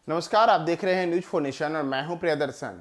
नमस्कार, आप देख रहे हैं न्यूज फॉर नेशन और मैं हूं प्रियदर्शन।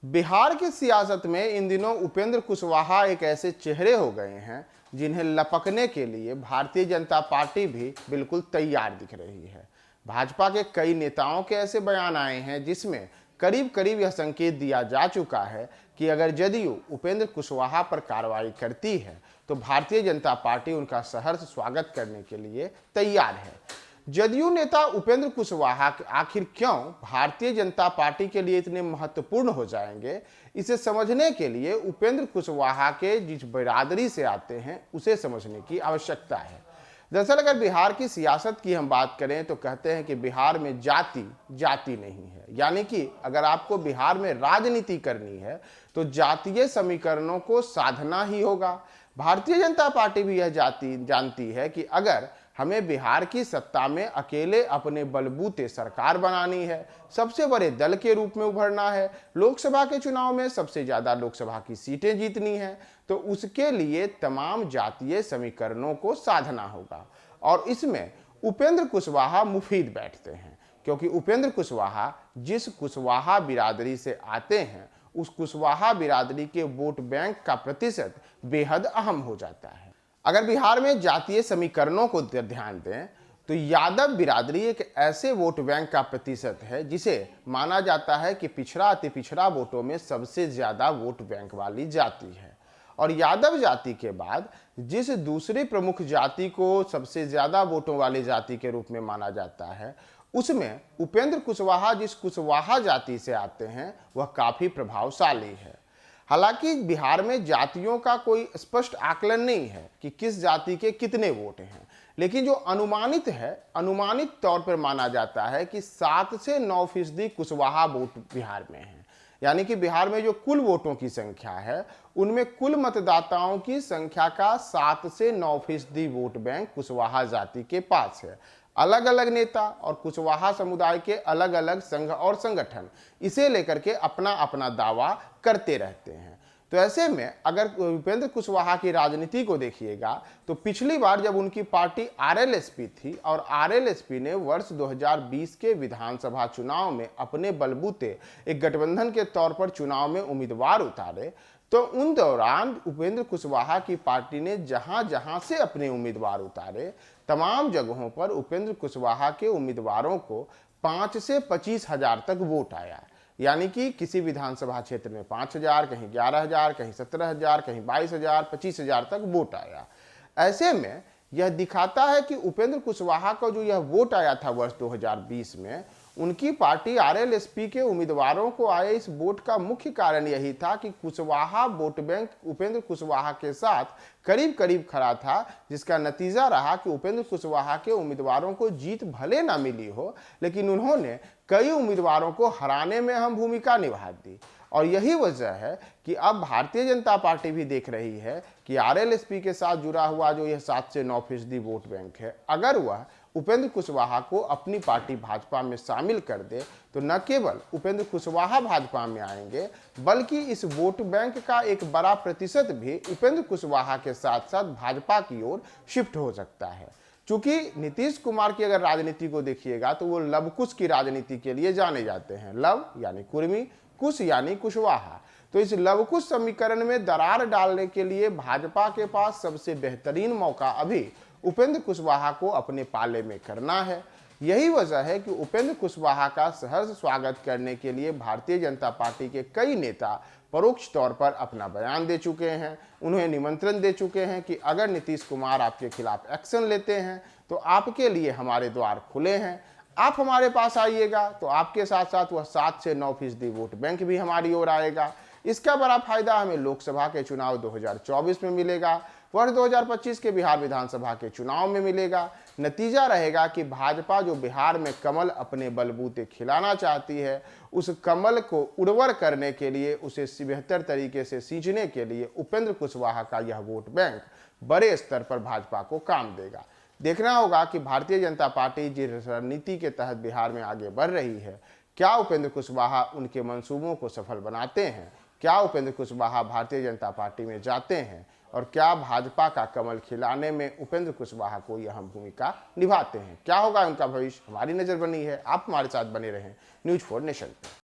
बिहार की सियासत में इन दिनों उपेंद्र कुशवाहा एक ऐसे चेहरे हो गए हैं जिन्हें लपकने के लिए भारतीय जनता पार्टी भी बिल्कुल तैयार दिख रही है। भाजपा के कई नेताओं के ऐसे बयान आए हैं जिसमें करीब करीब यह संकेत दिया जा चुका है कि अगर जदयू उपेंद्र कुशवाहा पर कार्रवाई करती है तो भारतीय जनता पार्टी उनका सहर्ष स्वागत करने के लिए तैयार है। जदयू नेता उपेंद्र कुशवाहा आखिर क्यों भारतीय जनता पार्टी के लिए इतने महत्वपूर्ण हो जाएंगे, इसे समझने के लिए उपेंद्र कुशवाहा के जिस बिरादरी से आते हैं उसे समझने की आवश्यकता है। दरअसल अगर बिहार की सियासत की हम बात करें तो कहते हैं कि बिहार में जाति जाति नहीं है, यानी कि अगर आपको बिहार में राजनीति करनी है तो जातीय समीकरणों को साधना ही होगा। भारतीय जनता पार्टी भी यह जानती है कि अगर हमें बिहार की सत्ता में अकेले अपने बलबूते सरकार बनानी है, सबसे बड़े दल के रूप में उभरना है, लोकसभा के चुनाव में सबसे ज्यादा लोकसभा की सीटें जीतनी है, तो उसके लिए तमाम जातीय समीकरणों को साधना होगा। और इसमें उपेंद्र कुशवाहा मुफीद बैठते हैं, क्योंकि उपेंद्र कुशवाहा जिस कुशवाहा बिरादरी से आते हैं उस कुशवाहा बिरादरी के वोट बैंक का प्रतिशत बेहद अहम हो जाता है। अगर बिहार में जातीय समीकरणों को ध्यान दें तो यादव बिरादरी एक ऐसे वोट बैंक का प्रतिशत है जिसे माना जाता है कि पिछड़ा अति पिछड़ा वोटों में सबसे ज्यादा वोट बैंक वाली जाति है। और यादव जाति के बाद जिस दूसरी प्रमुख जाति को सबसे ज्यादा वोटों वाली जाति के रूप में माना जाता है, उसमें उपेंद्र कुशवाहा जिस कुशवाहा जाति से आते हैं वह काफी प्रभावशाली है। हालांकि बिहार में जातियों का कोई स्पष्ट आकलन नहीं है कि किस जाति के कितने वोट हैं, लेकिन जो अनुमानित है, अनुमानित तौर पर माना जाता है कि 7 से 9% कुशवाहा वोट बिहार में है। यानी कि बिहार में जो कुल वोटों की संख्या है उनमें कुल मतदाताओं की संख्या का 7 से 9% वोट बैंक कुशवाहा जाति के पास है। अलग अलग नेता और कुशवाहा समुदाय के अलग अलग संघ और संगठन इसे लेकर के अपना अपना दावा करते रहते हैं। तो ऐसे में अगर उपेंद्र कुशवाहा की राजनीति को देखिएगा तो पिछली बार जब उनकी पार्टी आरएलएसपी थी और आरएलएसपी ने वर्ष 2020 के विधानसभा चुनाव में अपने बलबूते एक गठबंधन के तौर पर चुनाव में उम्मीदवार उतारे, तो उन दौरान उपेंद्र कुशवाहा की पार्टी ने जहां जहां से अपने उम्मीदवार उतारे तमाम जगहों पर उपेंद्र कुशवाहा के उम्मीदवारों को 5 से 25 हजार तक वोट आया। यानी कि किसी विधानसभा क्षेत्र में 5,000, कहीं 11,000, कहीं 17,000, कहीं 22,000, 25,000 तक वोट आया। ऐसे में यह दिखाता है कि उपेंद्र कुशवाहा का जो यह वोट आया था वर्ष 2020 में, उनकी पार्टी आरएलएसपी के उम्मीदवारों को आए इस वोट का मुख्य कारण यही था कि कुशवाहा वोट बैंक उपेंद्र कुशवाहा के साथ करीब करीब खड़ा था, जिसका नतीजा रहा कि उपेंद्र कुशवाहा के उम्मीदवारों को जीत भले ना मिली हो, लेकिन उन्होंने कई उम्मीदवारों को हराने में अहम भूमिका निभा दी। और यही वजह है कि अब भारतीय जनता पार्टी भी देख रही है कि आरएलएसपी के साथ जुड़ा हुआ जो यह 7 से 9% वोट बैंक है, अगर वह उपेंद्र कुशवाहा को अपनी पार्टी भाजपा में शामिल कर दे तो न केवल उपेंद्र कुशवाहा भाजपा में आएंगे, बल्कि इस वोट बैंक का एक बड़ा प्रतिशत भी उपेंद्र कुशवाहा के साथ साथ भाजपा की ओर शिफ्ट हो सकता है। चूंकि नीतीश कुमार की अगर राजनीति को देखिएगा तो वो लव कुश की राजनीति के लिए जाने जाते हैं। लव यानी कुर्मी, कुश यानी कुशवाहा। तो इस लव कुश समीकरण में दरार डालने के लिए भाजपा के पास सबसे बेहतरीन मौका अभी उपेंद्र कुशवाहा को अपने पाले में करना है। यही वजह है कि उपेंद्र कुशवाहा का सहर्ष स्वागत करने के लिए भारतीय जनता पार्टी के कई नेता परोक्ष तौर पर अपना बयान दे चुके हैं। उन्हें निमंत्रण दे चुके हैं कि अगर नीतीश कुमार आपके खिलाफ एक्शन लेते हैं तो आपके लिए हमारे द्वार खुले हैं, आप हमारे पास आइएगा। तो आपके साथ साथ वह 7 से 9% वोट बैंक भी हमारी ओर आएगा। इसका बड़ा फायदा हमें लोकसभा के चुनाव 2024 में मिलेगा, वर्ष 2025 के बिहार विधानसभा के चुनाव में मिलेगा। नतीजा रहेगा कि भाजपा जो बिहार में कमल अपने बलबूते खिलाना चाहती है, उस कमल को उर्वर करने के लिए, उसे बेहतर तरीके से सींचने के लिए उपेंद्र कुशवाहा का यह वोट बैंक बड़े स्तर पर भाजपा को काम देगा। देखना होगा कि भारतीय जनता पार्टी जिस रणनीति के तहत बिहार में आगे बढ़ रही है, क्या उपेंद्र कुशवाहा उनके मंसूबों को सफल बनाते हैं, क्या उपेंद्र कुशवाहा भारतीय जनता पार्टी में जाते हैं और क्या भाजपा का कमल खिलाने में उपेंद्र कुशवाहा कोई अहम भूमिका निभाते हैं? क्या होगा उनका भविष्य? हमारी नजर बनी है। आप हमारे साथ बने रहें न्यूज 4 नेशन पे।